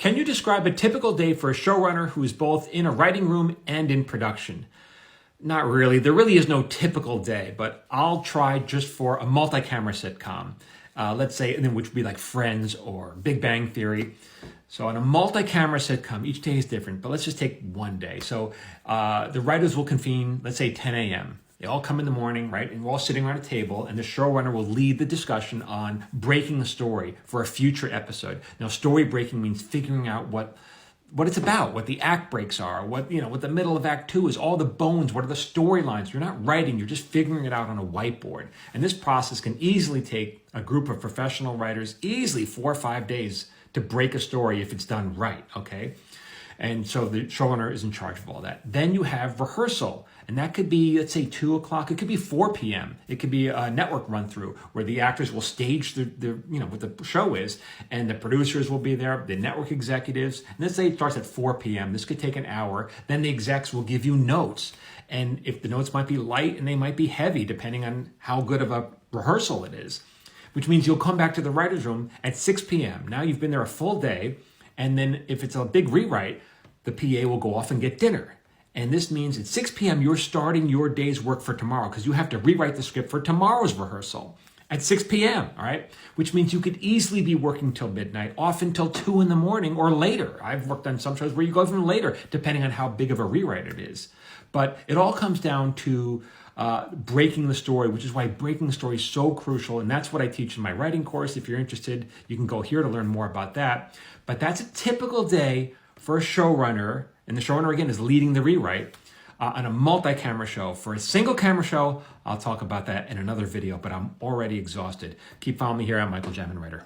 Can you describe a typical day for a showrunner who is both in a writing room and in production? Not really. There really is no typical day, but I'll try just for a multi-camera sitcom. Let's say, and then which would be like Friends or Big Bang Theory. So on a multi-camera sitcom, each day is different, but let's just take one day. So the writers will convene, let's say 10 a.m. They all come in the morning, right? And we're all sitting around a table, and the showrunner will lead the discussion on breaking the story for a future episode. Now, story breaking means figuring out what it's about, what the act breaks are, what the middle of Act 2 is, all the bones, what are the storylines. You're not writing, you're just figuring it out on a whiteboard. And this process can easily take a group of professional writers easily 4 or 5 days to break a story if it's done right, okay? And so the showrunner is in charge of all that. Then you have rehearsal, and that could be, let's say, 2 o'clock. It could be 4 p.m. It could be a network run through where the actors will stage what the show is, and the producers will be there, the network executives. And let's say it starts at 4 p.m. This could take an hour. Then the execs will give you notes, and if the notes might be light and they might be heavy depending on how good of a rehearsal it is, which means you'll come back to the writer's room at 6 p.m. Now you've been there a full day. And then if it's a big rewrite, the PA will go off and get dinner. And this means at 6 p.m. you're starting your day's work for tomorrow because you have to rewrite the script for tomorrow's rehearsal at 6 p.m., all right? Which means you could easily be working till midnight, often till 2 in the morning or later. I've worked on some shows where you go even later, depending on how big of a rewrite it is. But it all comes down to breaking the story, which is why breaking the story is so crucial. And that's what I teach in my writing course. If you're interested, you can go here to learn more about that. But that's a typical day for a showrunner. And the showrunner, again, is leading the rewrite on a multi-camera show. For a single camera show, I'll talk about that in another video, but I'm already exhausted. Keep following me here. I'm Michael Jamin, writer.